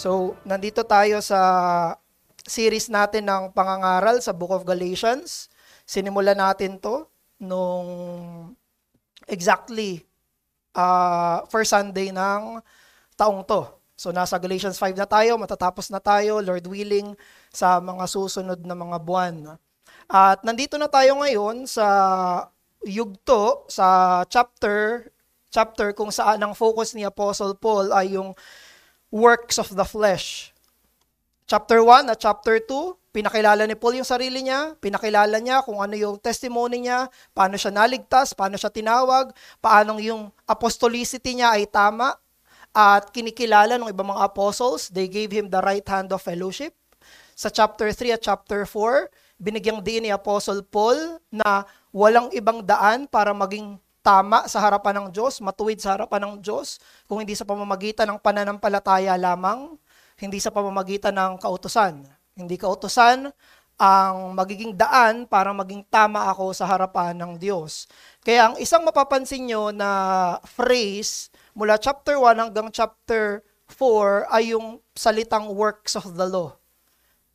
So, nandito tayo sa series natin ng pangangaral sa Book of Galatians. Sinimulan natin to nung exactly first Sunday ng taong to. So, nasa Galatians 5 na tayo, matatapos na tayo, Lord willing, sa mga susunod na mga buwan. At nandito na tayo ngayon sa yugto, sa chapter kung saan ang focus ni Apostle Paul ay yung works of the flesh. Chapter 1 at chapter 2, pinakilala ni Paul yung sarili niya, pinakilala niya kung ano yung testimony niya, paano siya naligtas, paano siya tinawag, paano yung apostolicity niya ay tama, at kinikilala ng ibang mga apostles, they gave him the right hand of fellowship. Sa chapter 3 at chapter 4, binigyang din ni Apostle Paul na walang ibang daan para maging tama sa harapan ng Diyos, matuwid sa harapan ng Diyos, kung hindi sa pamamagitan ng pananampalataya lamang, hindi sa pamamagitan ng kautusan. Hindi kautusan ang magiging daan para maging tama ako sa harapan ng Diyos. Kaya ang isang mapapansin nyo na phrase mula chapter 1 hanggang chapter 4 ay yung salitang works of the law.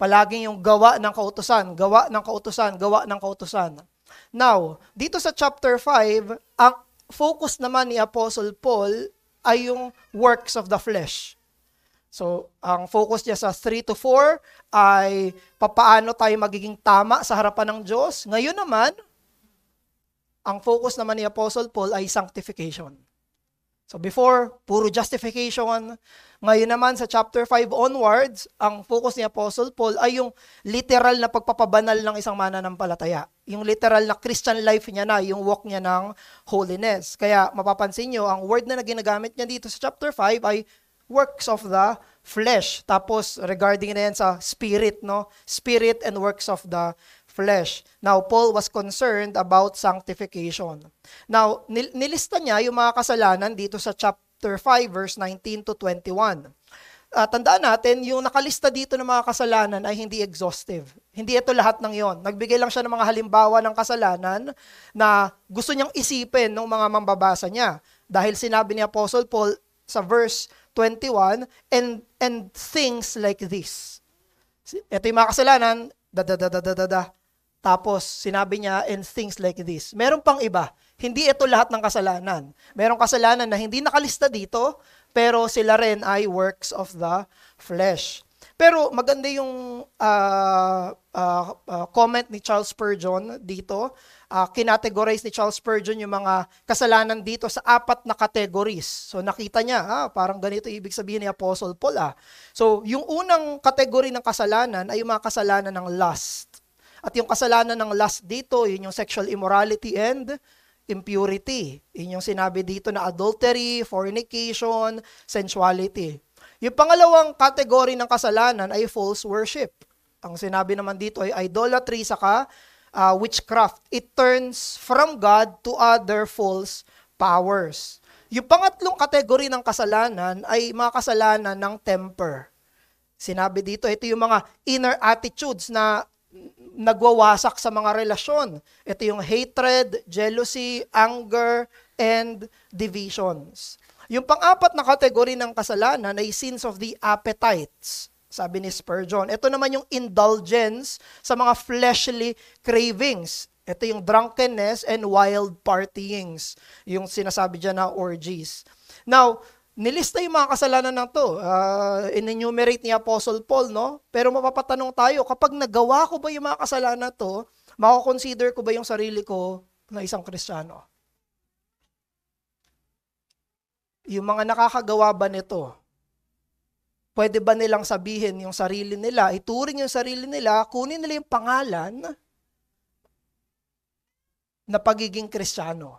Palaging yung gawa ng kautusan, gawa ng kautusan, gawa ng kautusan. Now, dito sa chapter 5, ang focus naman ni Apostle Paul ay yung works of the flesh. So, ang focus niya sa 3 to 4 ay papaano tayo magiging tama sa harapan ng Diyos. Ngayon naman, ang focus naman ni Apostle Paul ay sanctification. So before, puro justification. Ngayon naman sa chapter 5 onwards, ang focus ni Apostle Paul ay yung literal na pagpapabanal ng isang mananampalataya. Yung literal na Christian life niya na, yung walk niya ng holiness. Kaya mapapansin nyo, ang word na ginagamit niya dito sa chapter 5 ay works of the flesh. Tapos regarding na yan sa spirit, no? Spirit and works of the flesh. Now, Paul was concerned about sanctification. Now, nilista niya yung mga kasalanan dito sa chapter 5, verse 19 to 21. Tandaan natin, yung nakalista dito ng mga kasalanan ay hindi exhaustive. Hindi ito lahat ng yon. Nagbigay lang siya ng mga halimbawa ng kasalanan na gusto niyang isipin ng mga mambabasa niya. Dahil sinabi ni Apostle Paul sa verse 21, and things like this. Ito yung mga kasalanan, Tapos, sinabi niya, and things like this. Meron pang iba. Hindi ito lahat ng kasalanan. Merong kasalanan na hindi nakalista dito, pero sila rin ay works of the flesh. Pero maganda yung comment ni Charles Spurgeon dito. Kinategorize ni Charles Spurgeon yung mga kasalanan dito sa 4 na categories. So nakita niya, parang ganito ibig sabihin ni Apostle Paul. So yung unang category ng kasalanan ay yung mga kasalanan ng lust. At yung kasalanan ng lust dito, yun yung sexual immorality and impurity. Yun yung sinabi dito na adultery, fornication, sensuality. Yung pangalawang kategory ng kasalanan ay false worship. Ang sinabi naman dito ay idolatry saka witchcraft. It turns from God to other false powers. Yung pangatlong kategory ng kasalanan ay mga kasalanan ng temper. Sinabi dito, ito yung mga inner attitudes na nagwawasak sa mga relasyon. Ito yung hatred, jealousy, anger, and divisions. Yung pang-4 na kategory ng kasalanan ay sins of the appetites, sabi ni Spurgeon. Ito naman yung indulgence sa mga fleshly cravings. Ito yung drunkenness and wild partyings, yung sinasabi dyan na orgies. Now, nilista yung mga kasalanan ng to. In-enumerate ni Apostle Paul, no? Pero mapapatanong tayo, kapag nagawa ko ba yung mga kasalanan to, mako-consider ko ba yung sarili ko na isang Kristiyano? Yung mga nakakagawa ba nito, pwede ba nilang sabihin yung sarili nila, ituring yung sarili nila, kunin nila yung pangalan na pagiging Kristiyano?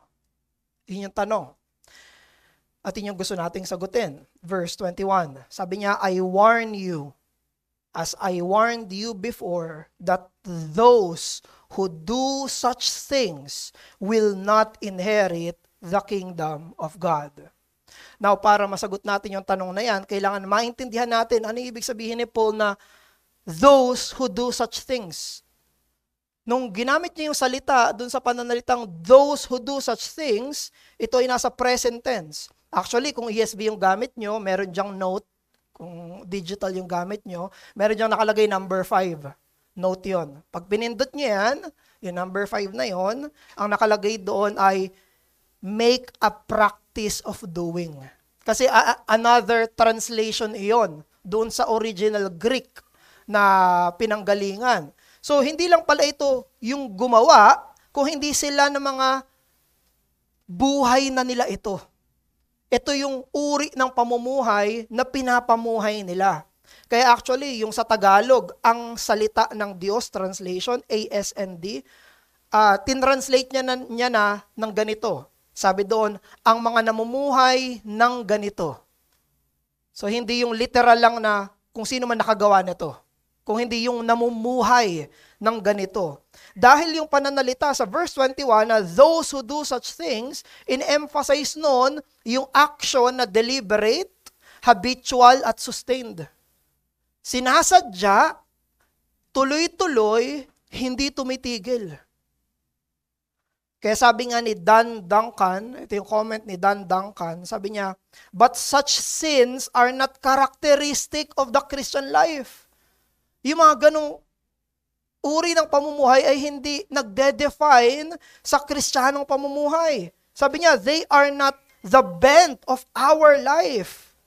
Yun yung tanong. At yun yung gusto nating sagutin. Verse 21, sabi niya, I warn you, as I warned you before, that those who do such things will not inherit the kingdom of God. Now, para masagot natin yung tanong na yan, kailangan maintindihan natin ano ibig sabihin ni Paul na those who do such things. Nung ginamit niya yung salita dun sa pananalitang those who do such things, ito ay nasa present tense. Actually, kung ESV yung gamit nyo, meron dyang note kung digital yung gamit nyo, meron diyang nakalagay number 5. Note yon. Pag pinindot nyo yan, yung number 5 na yon, ang nakalagay doon ay make a practice of doing. Kasi another translation iyon doon sa original Greek na pinanggalingan. So, hindi lang pala ito yung gumawa, kung hindi sila ng mga buhay na nila ito. Ito yung uri ng pamumuhay na pinapamuhay nila. Kaya actually, yung sa Tagalog, ang salita ng Diyos, translation, ASND, tinranslate niya na ng ganito. Sabi doon, ang mga namumuhay ng ganito. So, hindi yung literal lang na kung sino man nakagawa nito. Kung hindi yung namumuhay ng ganito. Dahil yung pananalita sa verse 21 na those who do such things, in-emphasize noon yung action na deliberate, habitual at sustained. Sinasadya, tuloy-tuloy, hindi tumitigil. Kaya sabi nga ni Dan Duncan, ito yung comment ni Dan Duncan, sabi niya, but such sins are not characteristic of the Christian life. Yung mga ganong uri ng pamumuhay ay hindi nagde-define sa Kristiyanong pamumuhay. Sabi niya, they are not the bent of our life.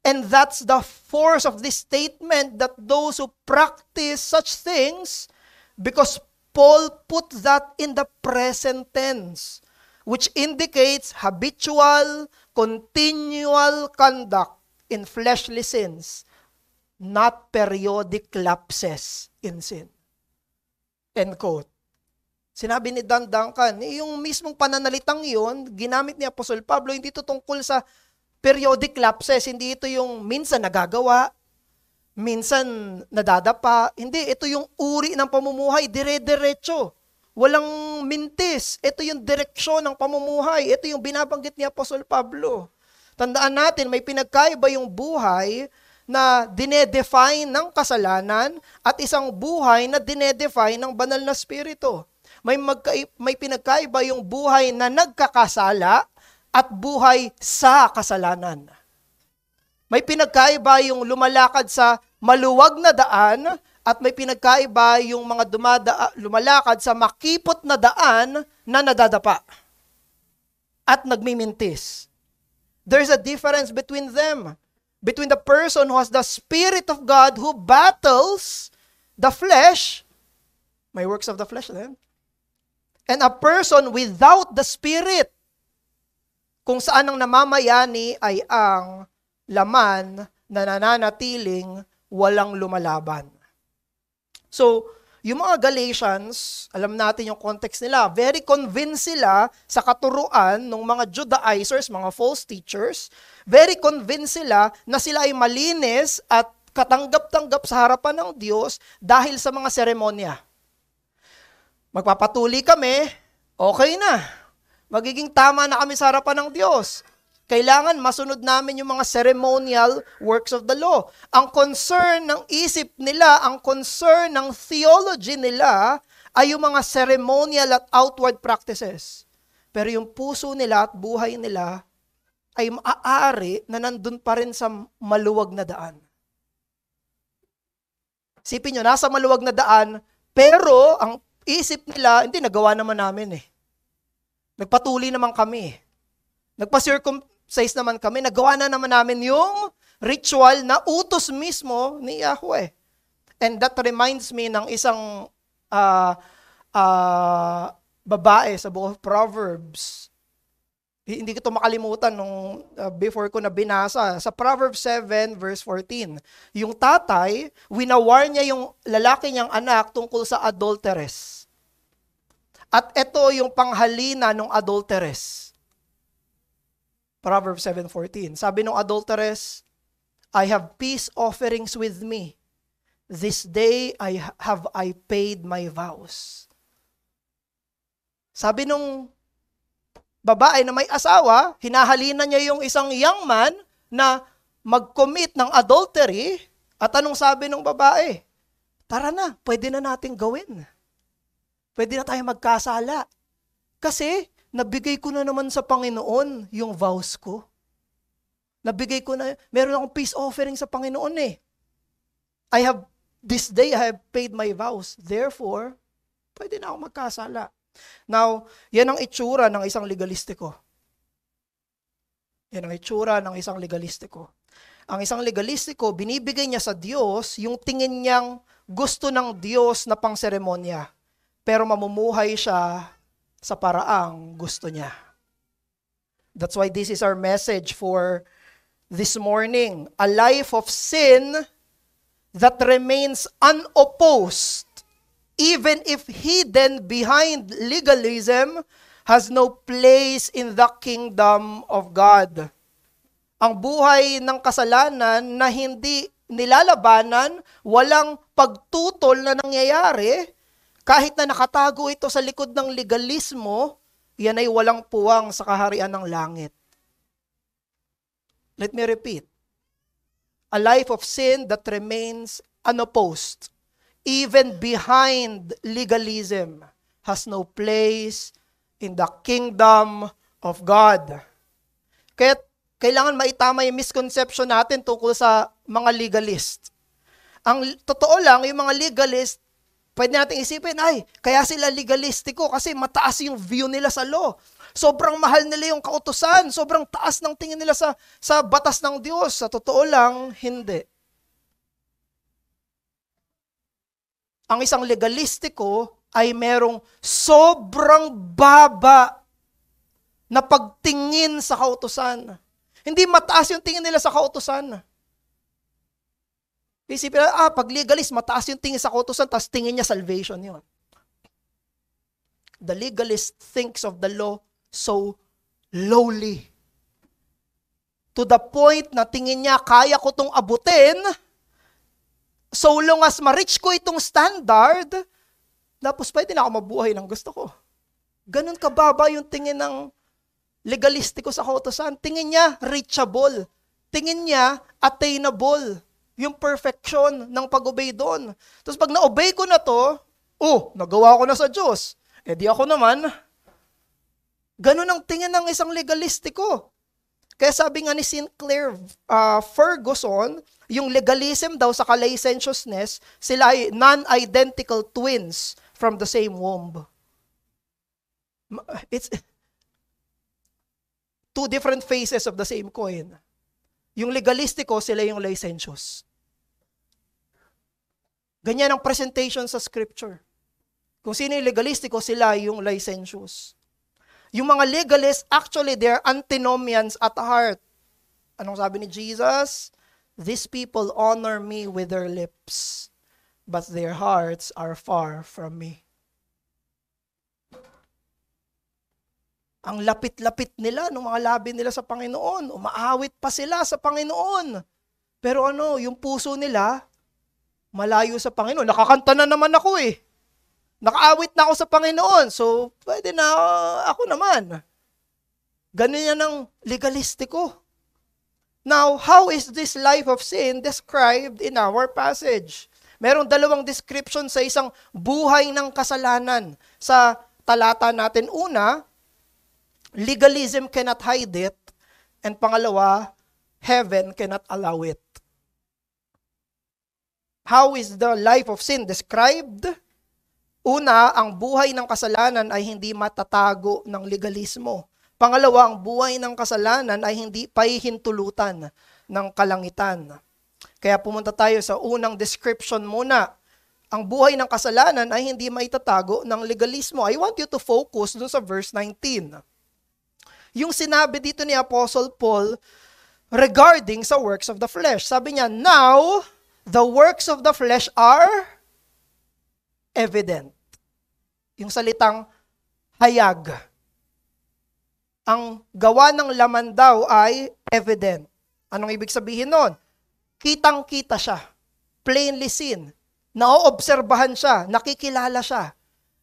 And that's the force of this statement that those who practice such things, because Paul put that in the present tense, which indicates habitual, continual conduct in fleshly sins, not periodic lapses in sin. End quote. Sinabi ni Dan Duncan, yung mismong pananalitang yun, ginamit ni Apostol Pablo, hindi ito tungkol sa periodic lapses, hindi ito yung minsan nagagawa, minsan nadadapa, hindi, ito yung uri ng pamumuhay, dire-diretso, walang mintis, ito yung direksyon ng pamumuhay, ito yung binabanggit ni Apostol Pablo. Tandaan natin, may pinagkaiba yung buhay na dinedefine ng kasalanan at isang buhay na dinedefine ng banal na spirito. May pinagkaiba yung buhay na nagkakasala at buhay sa kasalanan. May pinagkaiba yung lumalakad sa maluwag na daan at may pinagkaiba yung mga lumalakad sa makipot na daan na nadadapa at nagmimintis. There's a difference between them. Between the person who has the Spirit of God who battles the flesh, may works of the flesh then, and a person without the Spirit, kung saan ang namamayani ay ang laman na nananatiling walang lumalaban. So, yung mga Galatians, alam natin yung context nila, very convinced sila sa katuruan ng mga Judaizers, mga false teachers, very convinced sila na sila ay malinis at katanggap-tanggap sa harapan ng Diyos dahil sa mga seremonya. Magpapatuli kami, okay na. Magiging tama na kami sa harapan ng Diyos. Kailangan masunod namin yung mga ceremonial works of the law. Ang concern ng isip nila, ang concern ng theology nila ay yung mga ceremonial at outward practices. Pero yung puso nila at buhay nila ay maaari na nandun pa rin sa maluwag na daan. Sipin nyo, nasa maluwag na daan, pero ang isip nila, hindi, nagawa naman namin eh. Nagpatuli naman kami. Nagpa-circumcise naman kami. Nagawa na naman namin yung ritual na utos mismo ni Yahweh. And that reminds me ng isang babae sa Book of Proverbs. Hindi ko ito makalimutan nung before ko na binasa. Sa Proverbs 7 verse 14. Yung tatay, winawar niya yung lalaki niyang anak tungkol sa adulteress. At ito yung panghalina ng adulteress. Proverbs 7:14. Sabi ng adulteress, I have peace offerings with me. This day I paid my vows. Sabi nung babae na may asawa, hinahalina niya yung isang young man na mag-commit ng adultery. At anong sabi ng babae? Tara na, pwede na natin gawin. Pwede na tayo magkasala. Kasi, nabigay ko na naman sa Panginoon yung vows ko. Nabigay ko na, meron akong peace offering sa Panginoon eh. This day I have paid my vows. Therefore, pwede na ako magkasala. Now, yan ang itsura ng isang legalistiko. Yan ang itsura ng isang legalistiko. Ang isang legalistiko, binibigay niya sa Diyos yung tingin niyang gusto ng Diyos na pangseremonya. Pero mamumuhay siya sa paraang gusto niya. That's why this is our message for this morning. A life of sin that remains unopposed, even if hidden behind legalism, has no place in the kingdom of God. Ang buhay ng kasalanan na hindi nilalabanan, walang pagtutol na nangyayari, kahit na nakatago ito sa likod ng legalismo, yan ay walang puwang sa kaharian ng langit. Let me repeat. A life of sin that remains unopposed, even behind legalism, has no place in the kingdom of God. Kaya kailangan maitama yung misconception natin tungkol sa mga legalist. Ang totoo lang, yung mga legalist, pwede natin isipin, kaya sila legalistiko kasi mataas yung view nila sa law. Sobrang mahal nila yung kautusan, sobrang taas ng tingin nila sa batas ng Diyos. Sa totoo lang, hindi. Ang isang legalistiko ay merong sobrang baba na pagtingin sa kautusan. Hindi mataas yung tingin nila sa kautusan. Isipin na, pag legalist, mataas yung tingin sa kautusan, tapos tingin niya salvation yun. The legalist thinks of the law so lowly. To the point na tingin niya, kaya ko itong abutin, so long as ma-reach ko itong standard, tapos pwede na ako mabuhay ng gusto ko. Ganun kababa yung tingin ng legalistiko sa kautusan. Tingin niya reachable. Tingin niya attainable. Yung perfection ng pag-obey doon. Tapos pag na-obey ko na to, nagawa ko na sa Diyos. Di ako naman. Ganun ang tingin ng isang legalistiko. Kaya sabi nga ni Sinclair Ferguson, yung legalism daw sa licentiousness, sila ay non-identical twins from the same womb. It's two different faces of the same coin. Yung legalistiko, sila yung licentious. Ganyan ang presentation sa scripture. Kung sino yung legalistiko, sila yung licentious. Yung mga legalists, actually, they're antinomians at heart. Anong sabi ni Jesus? These people honor me with their lips, but their hearts are far from me. Ang lapit-lapit nila ng mga labi nila sa Panginoon. Umaawit pa sila sa Panginoon. Pero yung puso nila, malayo sa Panginoon. Nakakanta na naman ako eh. Nakaawit na ako sa Panginoon. So, pwede na ako naman. Ganun yan ang legalistiko. Now, how is this life of sin described in our passage? Merong dalawang description sa isang buhay ng kasalanan. Sa talata natin, una, legalism cannot hide it. And pangalawa, heaven cannot allow it. How is the life of sin described? Una, ang buhay ng kasalanan ay hindi matatago ng legalismo. Pangalawa, ang buhay ng kasalanan ay hindi pahihintulutan ng kalangitan. Kaya pumunta tayo sa unang description muna. Ang buhay ng kasalanan ay hindi maitatago ng legalismo. I want you to focus dun sa verse 19. Yung sinabi dito ni Apostle Paul regarding sa works of the flesh. Sabi niya, now, the works of the flesh are evident. Yung salitang hayag. Ang gawa ng laman daw ay evident. Anong ibig sabihin nun? Kitang-kita siya. Plainly seen. Naoobserbahan siya. Nakikilala siya.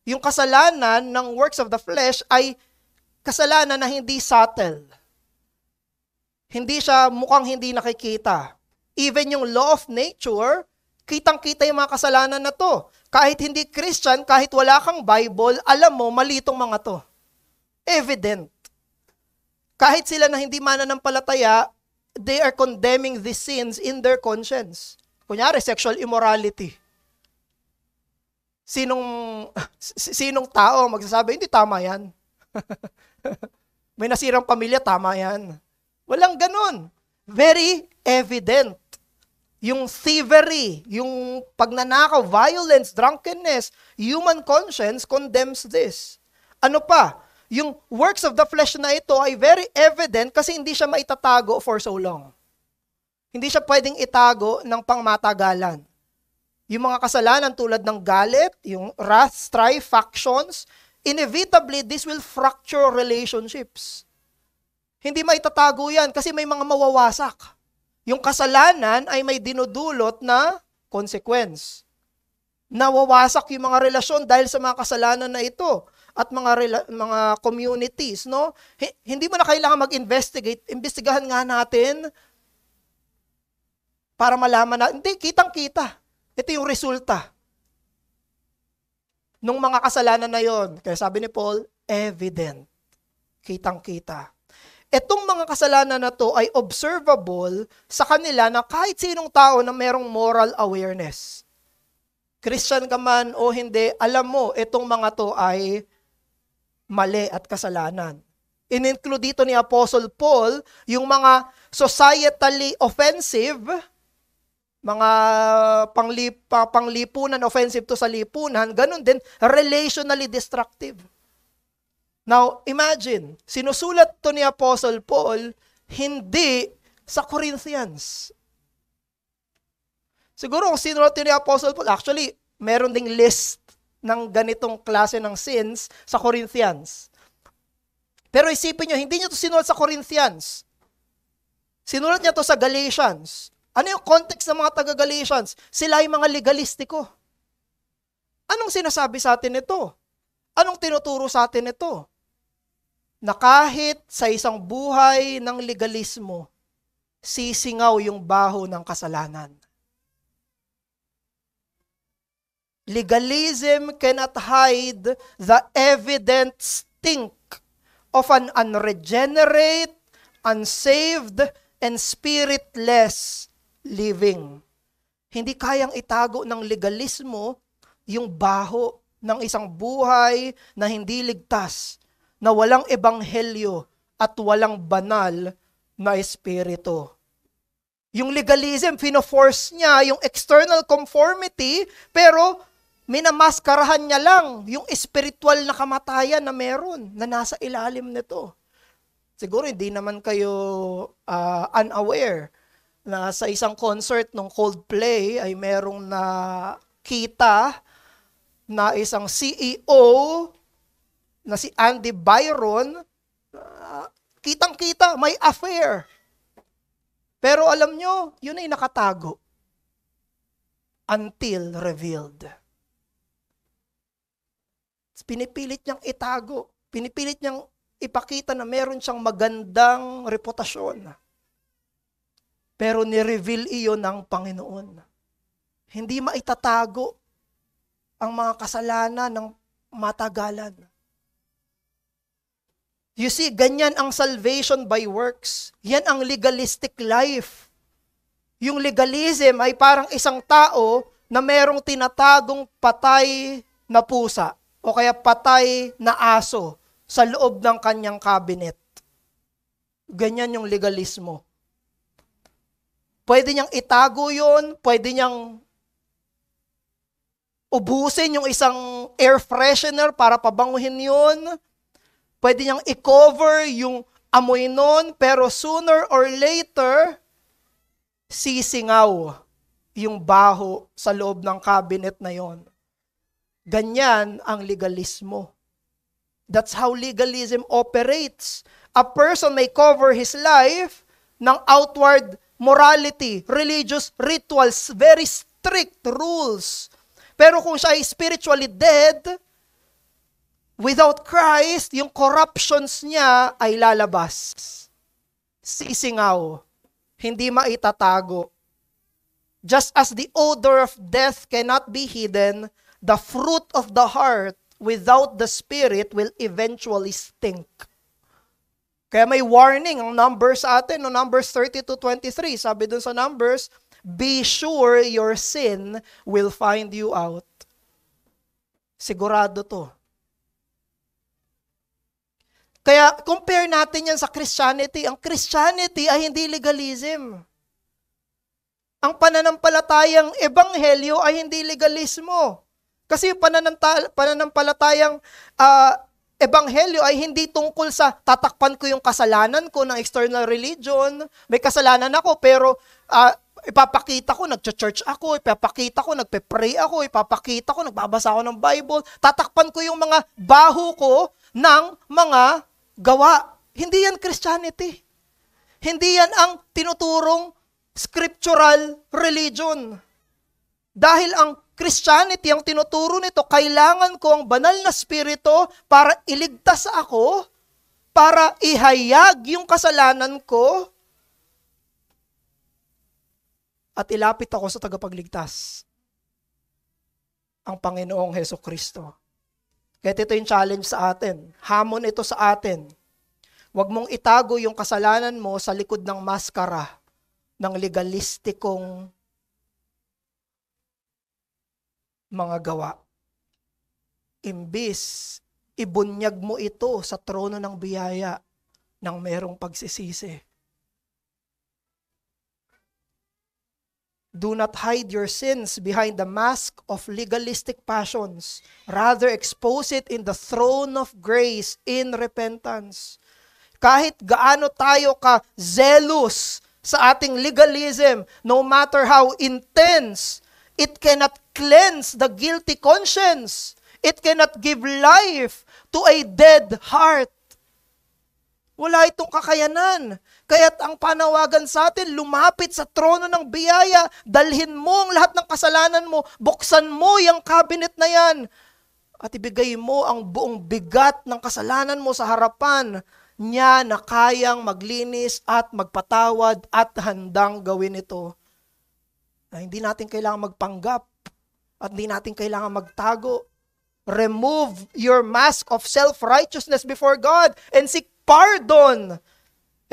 Yung kasalanan ng works of the flesh ay kasalanan na hindi subtle. Hindi siya mukhang hindi nakikita. Even yung law of nature, kitang-kita yung mga kasalanan na to. Kahit hindi Christian, kahit wala kang Bible, alam mo, mali itong mga to. Evident. Kahit sila na hindi mananampalataya, they are condemning these sins in their conscience. Kunyari, sexual immorality. Sinong tao magsasabi, hindi tama yan. May nasirang pamilya, tama yan. Walang ganun. Very evident. Yung thievery, yung pagnanakaw, violence, drunkenness, human conscience condemns this. Ano pa? Yung works of the flesh na ito ay very evident kasi hindi siya maitatago for so long. Hindi siya pwedeng itago ng pangmatagalan. Yung mga kasalanan tulad ng galit, yung wrath, strife, factions, inevitably this will fracture relationships. Hindi maitatago yan kasi may mga mawawasak. Yung kasalanan ay may dinudulot na consequence. Nawawasak yung mga relasyon dahil sa mga kasalanan na ito at mga communities, no? Hindi mo na kailangan mag-investigate. Imbestigahan nga natin para malaman na, hindi, kitang-kita. Ito yung resulta nung mga kasalanan na yon. Kaya sabi ni Paul, evident. Kitang-kita. Etong mga kasalanan na to ay observable sa kanila na kahit sinong tao na merong moral awareness. Christian ka man o hindi, alam mo, itong mga to ay mali at kasalanan. In-include dito ni Apostle Paul yung mga societally offensive, mga panglipunan, offensive to sa lipunan, ganun din, relationally destructive. Now, imagine, sinusulat to ni Apostle Paul, hindi sa Corinthians. Siguro kung sinulat to ni Apostle Paul, actually, meron ding list ng ganitong klase ng sins sa Corinthians. Pero isipin nyo, hindi niya to sinulat sa Corinthians. Sinulat niya to sa Galatians. Ano yung context ng mga taga-Galatians? Sila ay mga legalistiko. Anong sinasabi sa atin ito? Anong tinuturo sa atin ito? Na kahit sa isang buhay ng legalismo, sisingaw yung baho ng kasalanan. Legalism cannot hide the evident stink of an unregenerate, unsaved, and spiritless living. Hindi kayang itago ng legalismo yung baho ng isang buhay na hindi ligtas, na walang ebanghelyo at walang banal na espiritu. Yung legalism, fino-force niya yung external conformity, pero minamaskarahan niya lang yung spiritual na kamatayan na meron, na nasa ilalim nito. Siguro hindi naman kayo unaware na sa isang concert ng Coldplay ay merong nakita na isang CEO na si Andy Byron, kitang-kita, may affair. Pero alam nyo, yun ay nakatago until revealed. Pinipilit niyang itago. Pinipilit niyang ipakita na meron siyang magandang reputasyon. Pero ni-reveal iyon ng Panginoon. Hindi maitatago ang mga kasalanan ng matagalan. You see, ganyan ang salvation by works. Yan ang legalistic life. Yung legalism ay parang isang tao na merong tinatagong patay na pusa o kaya patay na aso sa loob ng kanyang cabinet. Ganyan yung legalismo. Pwede niyang itago yun, pwede niyang ubusin yung isang air freshener para pabanguhin yun, pwede niyang i-cover yung amoy nun, pero sooner or later, sisingaw yung baho sa loob ng cabinet na yon. Ganyan ang legalismo. That's how legalism operates. A person may cover his life ng outward morality, religious rituals, very strict rules. Pero kung siya ay spiritually dead, without Christ, yung corruptions niya ay lalabas. Sisingaw. Hindi maitatago. Just as the odor of death cannot be hidden, the fruit of the heart without the Spirit will eventually stink. Kaya may warning ang Numbers sa atin, no? Numbers 30-23, sabi dun sa Numbers, be sure your sin will find you out. Sigurado to. Kaya compare natin yan sa Christianity. Ang Christianity ay hindi legalism. Ang pananampalatayang ebanghelyo ay hindi legalismo. Kasi yung pananampalatayang ebanghelyo ay hindi tungkol sa tatakpan ko yung kasalanan ko ng external religion. May kasalanan ako pero ipapakita ko, nagcha-church ako, ipapakita ko, nagpe-pray ako, ipapakita ko, nagbabasa ako ng Bible. Tatakpan ko yung mga baho ko ng mga gawa. Hindi yan Christianity. Hindi yan ang tinuturong scriptural religion. Dahil ang Christianity, ang tinuturo nito, kailangan ko ang banal na spirito para iligtas ako, para ihayag yung kasalanan ko, at ilapit ako sa tagapagligtas, ang Panginoong Hesukristo. Kaya ito yung challenge sa atin. Hamon ito sa atin. Huwag mong itago yung kasalanan mo sa likod ng maskara ng legalistikong mga gawa. Imbis, ibunyag mo ito sa trono ng biyaya ng merong pagsisisi. Do not hide your sins behind the mask of legalistic passions. Rather, expose it in the throne of grace in repentance. Kahit gaano tayo ka-zealous sa ating legalism, no matter how intense, it cannot cleanse the guilty conscience. It cannot give life to a dead heart. Wala itong kakayanan. Kaya't ang panawagan sa atin, lumapit sa trono ng biyaya, dalhin mo ang lahat ng kasalanan mo, buksan mo yung cabinet na yan, at ibigay mo ang buong bigat ng kasalanan mo sa harapan niya na kayang maglinis at magpatawad at handang gawin ito. Na hindi natin kailangan magpanggap at hindi natin kailangan magtago. Remove your mask of self-righteousness before God and seek pardon,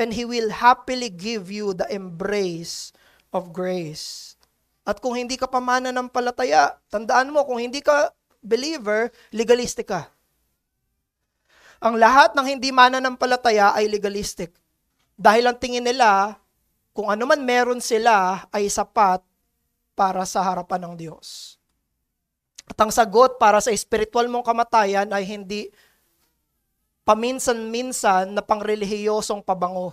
and He will happily give you the embrace of grace. At kung hindi ka pa mananampalataya, tandaan mo, kung hindi ka believer, legalistic ka. Ang lahat ng hindi mananampalataya ay legalistic. Dahil ang tingin nila, kung ano man meron sila ay sapat para sa harapan ng Diyos. At ang sagot para sa spiritual mong kamatayan ay hindi paminsan-minsan na pangrelihiyosong pabango.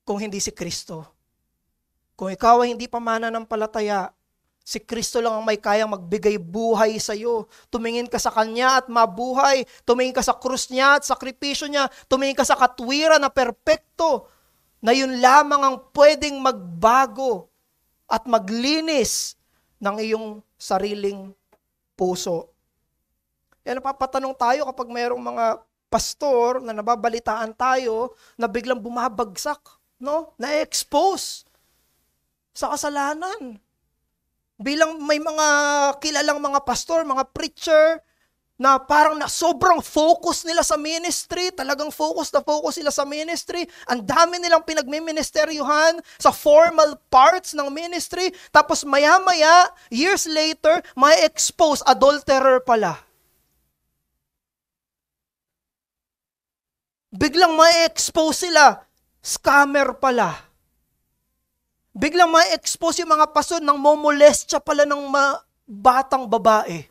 Kung hindi si Kristo. Kung ikaw ay hindi pa mananampalataya, si Kristo lang ang may kayang magbigay buhay sa iyo. Tumingin ka sa Kanya at mabuhay. Tumingin ka sa krus niya at sakripisyo niya. Tumingin ka sa katwiran na perpekto, na yun lamang ang pwedeng magbago at maglinis ng iyong sariling puso. Yan, napapatanong tayo kapag mayroong mga pastor na nababalitaan tayo na biglang bumabagsak, no? Na-expose sa kasalanan. Bilang may mga kilalang mga pastor, mga preacher, na parang sobrang focus nila sa ministry, talagang focus sila sa ministry, ang dami nilang pinagmiministeryuhan sa formal parts ng ministry, tapos maya-maya, years later, may expose, adulterer pala. Biglang may expose sila, scammer pala. Biglang may expose yung mga pastor ng momolestya pala ng batang babae.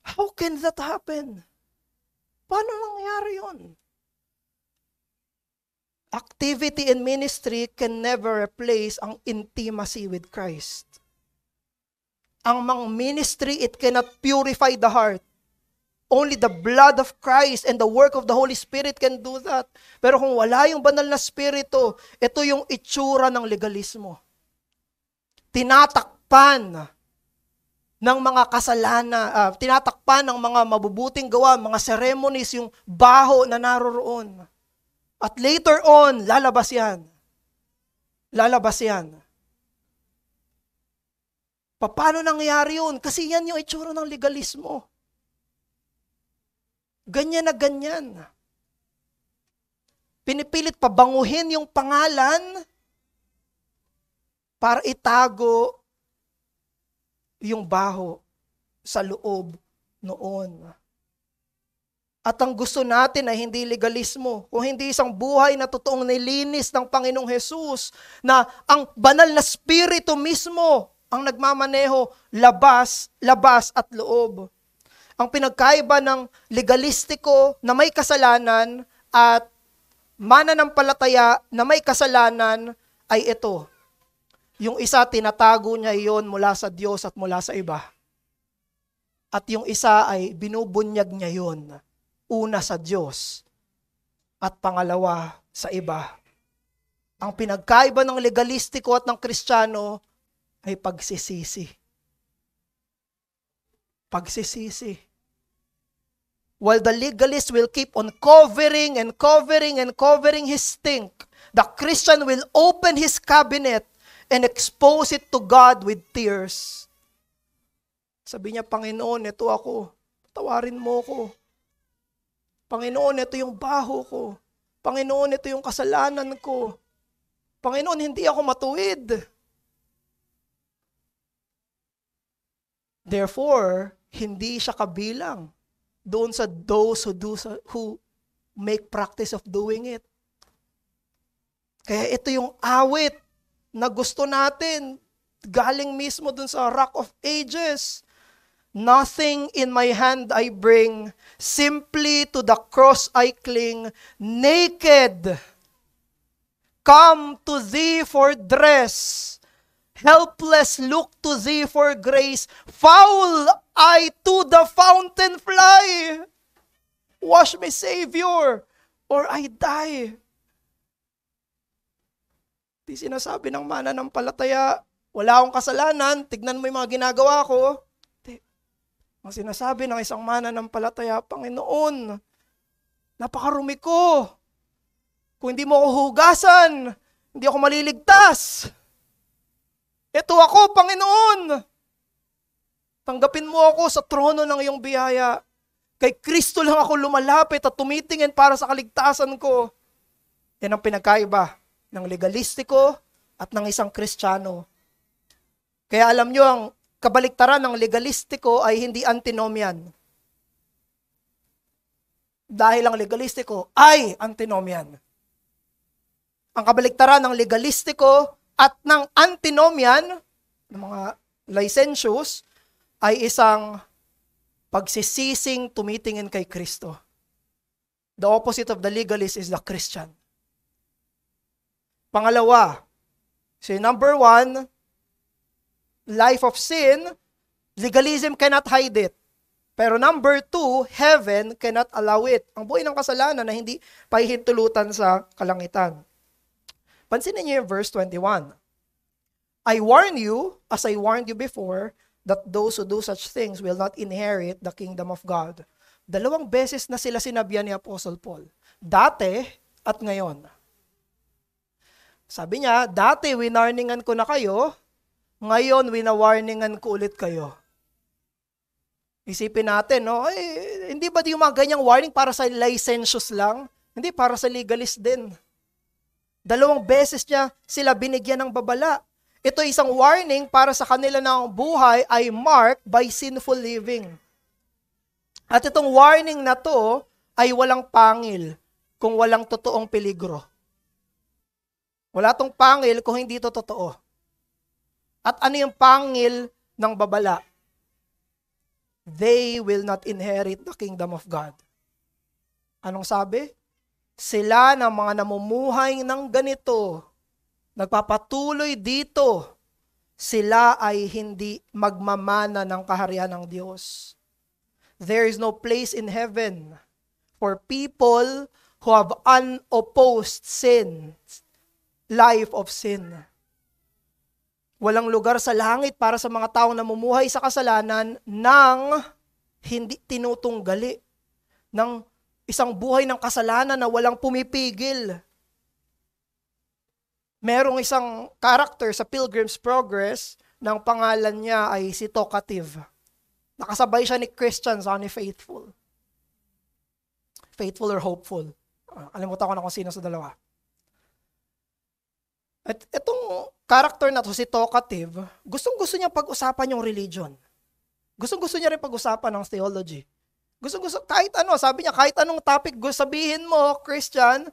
How can that happen? Paano nangyari yun? Activity and ministry can never replace ang intimacy with Christ. Ang ministry, it cannot purify the heart. Only the blood of Christ and the work of the Holy Spirit can do that. Pero kung wala yung banal na spirito, ito yung itsura ng legalismo. Tinatakpan ng mga kasalanan, tinatakpan ng mga mabubuting gawa, mga ceremonies, yung baho na naroroon. At later on, lalabas yan. Lalabas yan. Paano nangyari yun? Kasi yan yung itsura ng legalismo. Ganyan na ganyan. Pinipilit pabanguhin yung pangalan para itago yung baho sa loob noon. At ang gusto natin ay hindi legalismo, kung hindi isang buhay na totoong nilinis ng Panginoong Hesus, na ang banal na spirito mismo ang nagmamaneho labas at loob. Ang pinagkaiba ng legalistiko na may kasalanan at mananampalataya na may kasalanan ay ito. Yung isa, tinatago niya iyon mula sa Diyos at mula sa iba. At yung isa ay binubunyag niya yun. Una sa Diyos at pangalawa sa iba. Ang pinagkaiba ng legalistiko at ng Kristiyano ay pagsisisi. Pagsisisi. While the legalist will keep on covering his stink, the Christian will open his cabinet and expose it to God with tears. Sabi niya, Panginoon, ito ako. Tawarin mo ko. Panginoon, ito yung baho ko. Panginoon, ito yung kasalanan ko. Panginoon, hindi ako matuwid. Therefore, hindi siya kabilang doon sa those who make practice of doing it. Kaya ito yung awit na gusto natin, galing mismo doon sa Rock of Ages. Nothing in my hand I bring, simply to the cross I cling, naked. Come to thee for dress, helpless look to thee for grace, foul I to the fountain fly. Wash me, Savior, or I die. Di sinasabi ng mananampalataya, wala akong kasalanan, tignan mo yung mga ginagawa ko. Ang sinasabi ng isang mananampalataya, Panginoon, napakarumi ko. Kung hindi mo ako hugasan, hindi ako maliligtas. Ito ako, Panginoon. Tanggapin mo ako sa trono ng iyong biyaya. Kay Kristo lang ako lumalapit at tumitingin para sa kaligtasan ko. Yan ang pinagkaiba ng legalistiko at ng isang Kristiyano. Kaya alam nyo, ang kabaliktaran ng legalistiko ay hindi antinomian. Dahil ang legalistiko ay antinomian. Ang kabaliktaran ng legalistiko at ng antinomian, ng mga licentious, ay isang pagsisising tumitingin kay Kristo. The opposite of the legalist is the Christian. Pangalawa, number 1, life of sin, legalism cannot hide it. Pero number 2, heaven cannot allow it. Ang buhay ng kasalanan na hindi pahihintulutan sa kalangitan. Pansinin niyo yung verse 21. I warn you, as I warned you before, that those who do such things will not inherit the kingdom of God. 2 beses na sila sinabihan ni Apostle Paul. Dati at ngayon. Sabi niya, dati winarningan ko na kayo, ngayon, winawarningan ko ulit kayo. Isipin natin, no? Hindi ba yung mga ganyang warning para sa licentious lang? Hindi, para sa legalist din. 2 beses niya sila binigyan ng babala. Ito isang warning para sa kanila na ang buhay ay marked by sinful living. At itong warning na to ay walang pangil kung walang totoong peligro. Wala tong pangil kung hindi to totoo. At ano yung pangil ng babala? They will not inherit the kingdom of God. Anong sabi? Sila na mga namumuhay ng ganito, nagpapatuloy dito, sila ay hindi magmamana ng kaharian ng Diyos. There is no place in heaven for people who have unopposed sin, life of sin. Walang lugar sa langit para sa mga taong namumuhay sa kasalanan nang hindi tinutunggali ng isang buhay ng kasalanan na walang pumipigil. Merong isang character sa Pilgrim's Progress ng pangalan niya ay si Talkative. Nakasabay siya ni Christian sa ni Faithful. faithful or hopeful. Kalimutan ko na kung sino sa dalawa. At itong character na to, si talkative, gustong-gusto niya pag-usapan yung religion. Gustong-gusto niya rin pag-usapan ng theology. Gustong-gusto, kahit ano, sabi niya, kahit anong topic sabihin mo, Christian,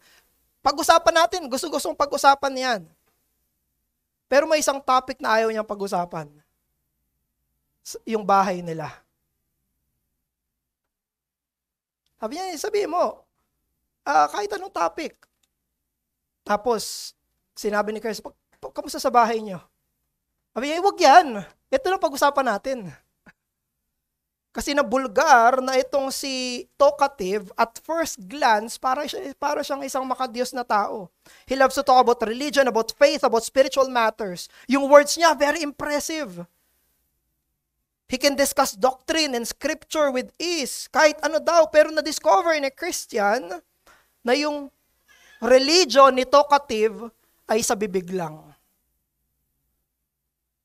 pag-usapan natin, gustong-gustong pag-usapan yan. Pero may isang topic na ayaw niyang pag-usapan. Yung bahay nila. Sabi niya, sabihin mo, kahit anong topic. Tapos, sinabi ni Chris, kamusta sa bahay niyo? Sabi niya, wag yan. Ito lang pag-usapan natin. Kasi nabulgar na itong si talkative, at first glance, para siyang isang makadiyos na tao. He loves to talk about religion, about faith, about spiritual matters. Yung words niya, very impressive. He can discuss doctrine and scripture with ease. Kahit ano daw, pero na-discover ni Christian na yung religion ni talkative ay sa bibig lang.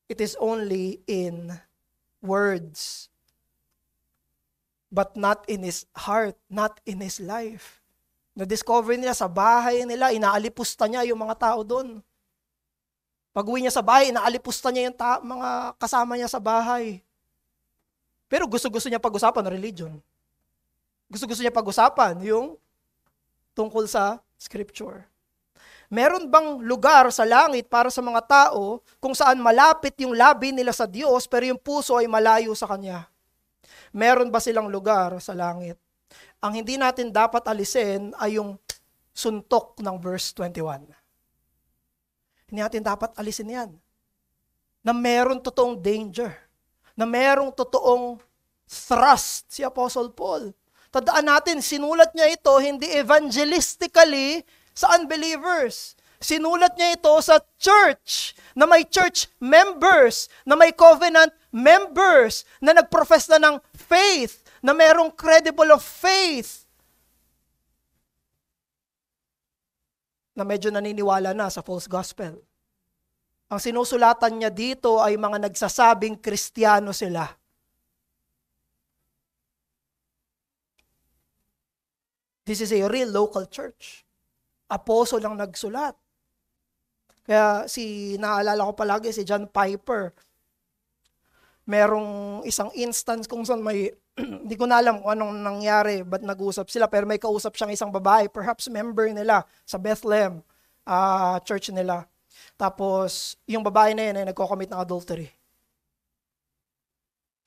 It is only in words. But not in his heart, not in his life. Na-discover nila sa bahay nila, inaalipusta niya yung mga tao doon. Pag-uwi niya sa bahay, inaalipusta niya yung mga kasama niya sa bahay. Pero gusto-gusto niya pag-usapan ng religion. Gusto-gusto niya pag-usapan yung tungkol sa scripture. Meron bang lugar sa langit para sa mga tao kung saan malapit yung labi nila sa Diyos pero yung puso ay malayo sa Kanya? Meron ba silang lugar sa langit? Ang hindi natin dapat alisin ay yung suntok ng verse 21. Hindi natin dapat alisin yan. Na meron totoong danger. Na merong totoong thrust si Apostle Paul. Tandaan natin, sinulat niya ito hindi evangelistically sa unbelievers. Sinulat niya ito sa church, na may church members, na may covenant members, na nagprofess na ng faith, na merong credible of faith, na medyo naniniwala na sa false gospel. Ang sinusulatan niya dito ay mga nagsasabing Kristiyano sila. This is a real local church. Apostle lang nagsulat. Kaya naalala ko palagi si John Piper. Merong isang instance kung saan may, hindi ko na alam kung anong nangyari, ba't nag-usap sila, pero may kausap siyang isang babae, perhaps member nila sa Bethlehem church nila. Tapos, yung babae na yun ay nagko-commit ng adultery.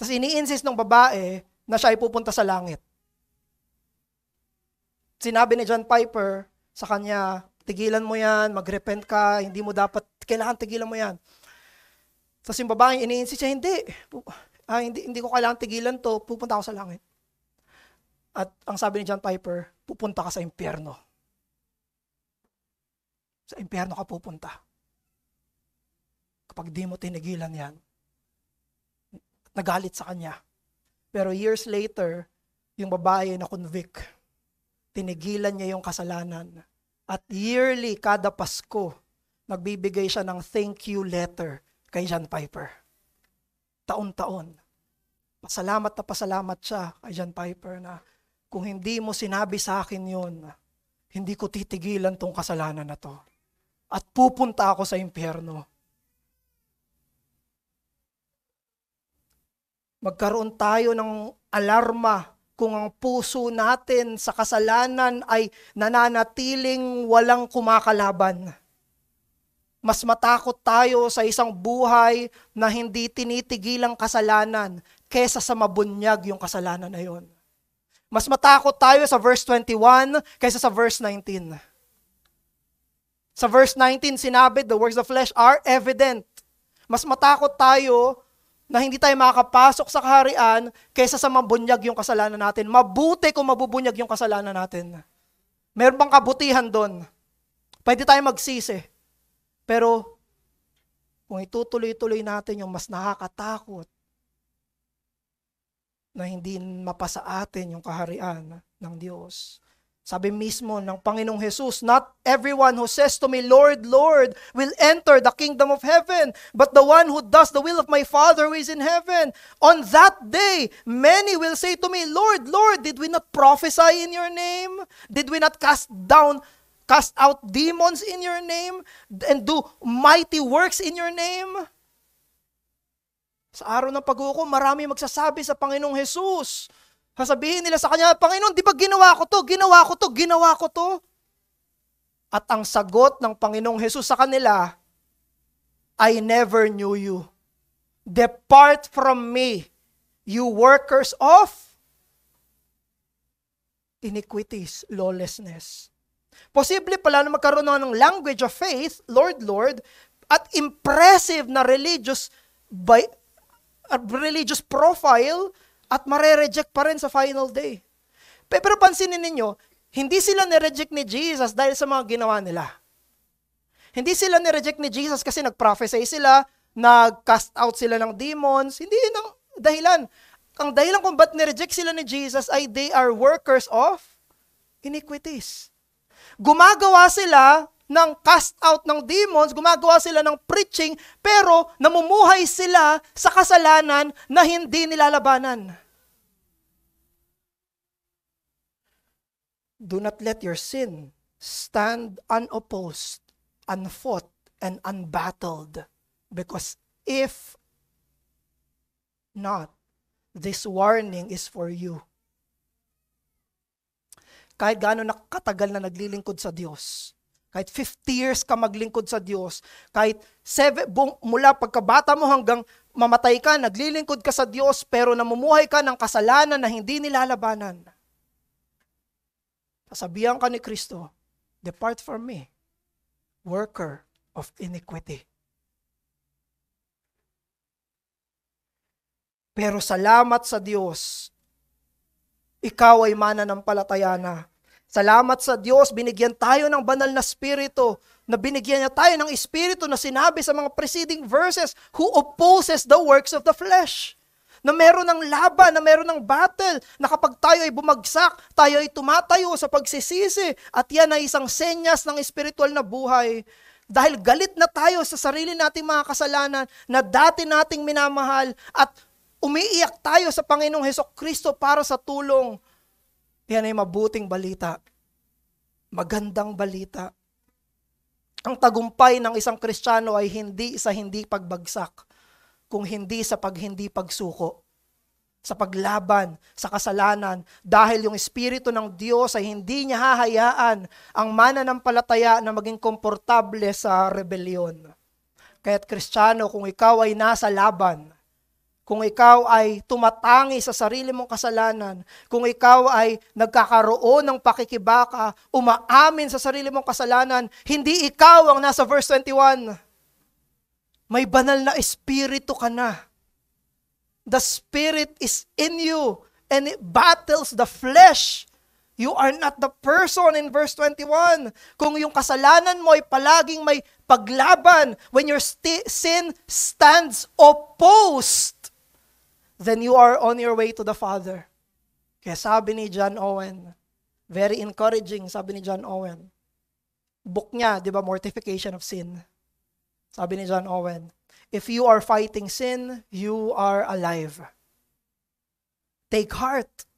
Tapos ini-insist ng babae na siya ay pupunta sa langit. Sinabi ni John Piper sa kanya, tigilan mo yan, mag-repent ka, kailangan tigilan mo yan. Tapos yung babae, ini-insist siya, hindi ko kailangan tigilan to, pupunta ako sa langit. At ang sabi ni John Piper, pupunta ka sa impyerno. Sa impyerno ka pupunta. Kapag di mo tinigilan yan, nagalit sa kanya. Pero years later, yung babae na convict, tinigilan niya yung kasalanan. At yearly, kada Pasko, nagbibigay siya ng thank you letter kay John Piper. Taon-taon. Pasalamat siya kay John Piper na kung hindi mo sinabi sa akin yun, hindi ko titigilan tong kasalanan na to. At pupunta ako sa impyerno. Magkaroon tayo ng alarma kung ang puso natin sa kasalanan ay nananatiling walang kumakalaban. Mas matakot tayo sa isang buhay na hindi tinitigilang kasalanan kesa sa mabunyag yung kasalanan na yun. Mas matakot tayo sa verse 21 kaysa sa verse 19. Sa verse 19 sinabi, the works of the flesh are evident. Mas matakot tayo na hindi tayo makakapasok sa kaharian kaysa sa mabunyag yung kasalanan natin. Mabuti kung mabubunyag yung kasalanan natin. Meron bang kabutihan doon? Pwede tayo magsisi. Pero kung itutuloy-tuloy natin yung mas nakakatakot na hindi mapasa atin yung kaharian ng Diyos, Sabi mismo ng Panginoong Jesus, not everyone who says to me, Lord, Lord, will enter the kingdom of heaven, but the one who does the will of my Father who is in heaven. On that day, many will say to me, Lord, Lord, did we not prophesy in your name? Did we not cast out demons in your name and do mighty works in your name? Sa araw ng paghukom, marami magsasabi sa Panginoong Jesus. Sasabihin nila sa Kanya, Panginoon, di ba ginawa ko to? Ginawa ko to? Ginawa ko to? At ang sagot ng Panginoong Jesus sa kanila, I never knew you. Depart from me, you workers of iniquities, lawlessness. Posible pala na magkaroon ng language of faith, Lord, Lord, at impressive na religious profile, at mare-reject pa rin sa final day. Pero pansinin ninyo, hindi sila nireject ni Jesus dahil sa mga ginawa nila. Hindi sila nireject ni Jesus kasi nag-prophesy sila, nag-cast out sila ng demons. Hindi yun ang dahilan. Ang dahilan kung ba't nireject sila ni Jesus ay they are workers of iniquities. Gumagawa sila ng cast out ng demons, gumagawa sila ng preaching, pero namumuhay sila sa kasalanan na hindi nilalabanan. Do not let your sin stand unopposed, unfought, and unbattled, because if not, this warning is for you. Kahit gaano nakatagal na naglilingkod sa Diyos, kahit 50 years ka maglingkod sa Diyos, kahit mula pagkabata mo hanggang mamatay ka, naglilingkod ka sa Diyos, pero namumuhay ka ng kasalanan na hindi nilalabanan. Sasabihan ka ni Kristo, depart from me, worker of iniquity. Pero salamat sa Diyos, ikaw ay mananampalataya na. Salamat sa Diyos, binigyan tayo ng banal na spirito, na binigyan niya tayo ng espiritu na sinabi sa mga preceding verses, who opposes the works of the flesh. Na meron ng laban, na meron ng battle, na kapag tayo ay bumagsak, tayo ay tumatayo sa pagsisisi, at yan ay isang senyas ng espiritual na buhay. Dahil galit na tayo sa sarili nating mga kasalanan, na dati nating minamahal, at umiiyak tayo sa Panginoong Hesukristo para sa tulong. Yan ay mabuting balita. Magandang balita. Ang tagumpay ng isang Kristiyano ay hindi sa hindi pagbagsak, kung hindi sa hindi pagsuko, sa paglaban, sa kasalanan, dahil yung Espiritu ng Diyos ay hindi niya hahayaan ang mananampalataya na maging komportable sa rebellion. Kaya't Kristiyano, kung ikaw ay nasa laban, kung ikaw ay tumatangi sa sarili mong kasalanan, kung ikaw ay nagkakaroon ng pakikibaka, umaamin sa sarili mong kasalanan, hindi ikaw ang nasa verse 21. May banal na espiritu ka na. The Spirit is in you and it battles the flesh. You are not the person in verse 21. Kung yung kasalanan mo ay palaging may paglaban, when your sin stands opposed, then you are on your way to the Father. Kaya sabi ni John Owen, very encouraging, sabi ni John Owen. Book niya, di ba, Mortification of Sin. Sabi ni John Owen, if you are fighting sin, you are alive. Take heart.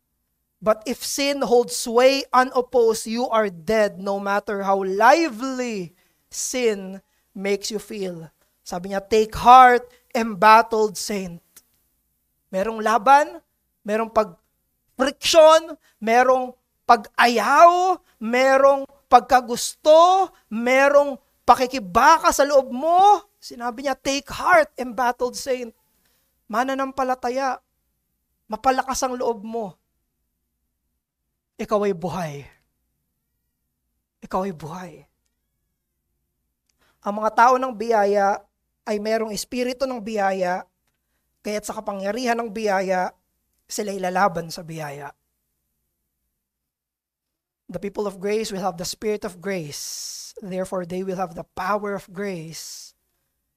But if sin holds sway unopposed, you are dead no matter how lively sin makes you feel. Sabi niya, take heart, embattled saint. Merong laban, merong pag-friction, merong pag-ayaw, merong pagkagusto, merong pakikibaka sa loob mo. Sinabi niya, take heart, embattled saint. Mananampalataya, mapalakas ang loob mo. Ikaw ay buhay. Ikaw ay buhay. Ang mga tao ng biyaya ay merong espiritu ng biyaya, kaya't sa kapangyarihan ng biyaya, sila ilalaban sa biyaya. The people of grace will have the spirit of grace. Therefore, they will have the power of grace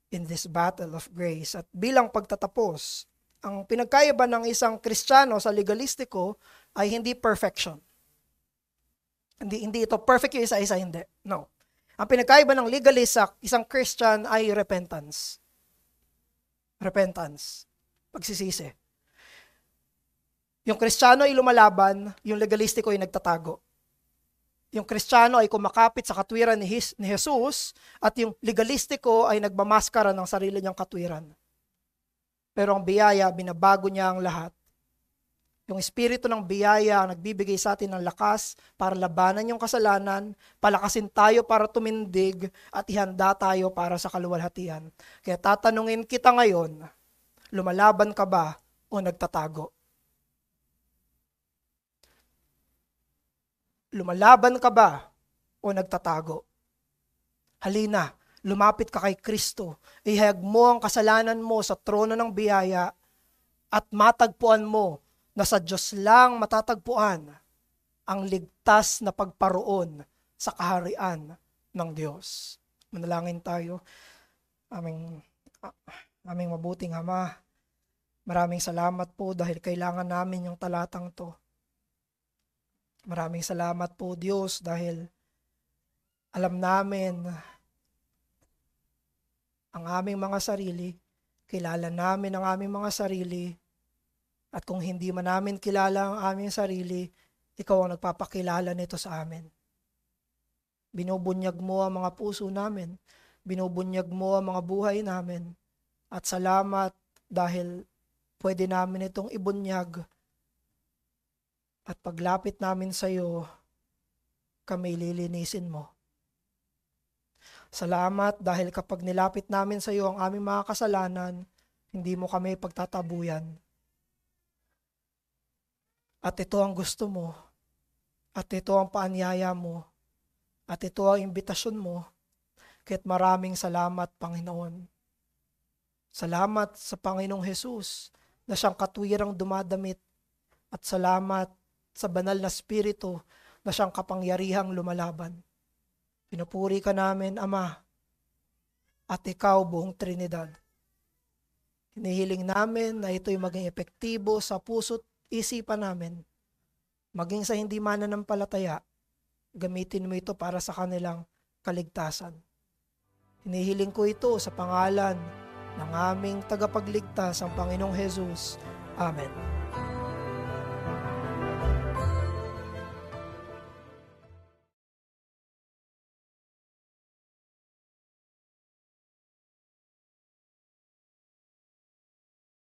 in this battle of grace. At bilang pagtatapos, ang pinagkaiba ng isang Kristiyano sa legalistiko ay hindi perfection. Hindi ito perfect yung isa-isa, hindi. No. Ang pinagkaiba ng legalist sa isang Christian ay repentance. Repentance. Pagsisisi. Yung Kristiyano ay lumalaban, yung legalistiko ay nagtatago. Yung Kristiyano ay kumakapit sa katwiran ni Jesus at yung legalistiko ay nagmamaskara ng sarili niyang katwiran. Pero ang biyaya, binabago niya ang lahat. Yung espiritu ng biyaya ang nagbibigay sa atin ng lakas para labanan yung kasalanan, palakasin tayo para tumindig, at ihanda tayo para sa kaluwalhatian. Kaya tatanungin kita ngayon, lumalaban ka ba o nagtatago? Lumalaban ka ba o nagtatago? Halina, lumapit ka kay Kristo. Ihayag mo ang kasalanan mo sa trono ng biyaya at matagpuan mo na sa Diyos lang matatagpuan ang ligtas na pagparoon sa kaharian ng Diyos. Manalangin tayo. Aming mabuting Ama, maraming salamat po dahil kailangan namin yung talatang to. Maraming salamat po Diyos dahil alam namin ang aming mga sarili, kilala namin ang aming mga sarili, at kung hindi man namin kilala ang aming sarili, ikaw ang nagpapakilala nito sa amin. Binubunyag mo ang mga puso namin, binubunyag mo ang mga buhay namin, at salamat dahil pwede namin itong ibunyag, at paglapit namin sa iyo, kami lilinisin mo. Salamat dahil kapag nilapit namin sa iyo ang aming mga kasalanan, hindi mo kami pagtatabuyan. At ito ang gusto mo, at ito ang paanyaya mo, at ito ang imbitasyon mo. Kaya't maraming salamat, Panginoon. Salamat sa Panginoong Jesus na siyang katwirang dumadamit, at salamat sa banal na Espiritu na siyang kapangyarihang lumalaban. Pinupuri ka namin, Ama, at ikaw, buong Trinidad. Hinihiling namin na ito'y maging epektibo sa puso't isipan namin, maging sa hindi mananampalataya, gamitin mo ito para sa kanilang kaligtasan. Hinihiling ko ito sa pangalan ng aming tagapagligtas, ang Panginoong Jesus. Amen.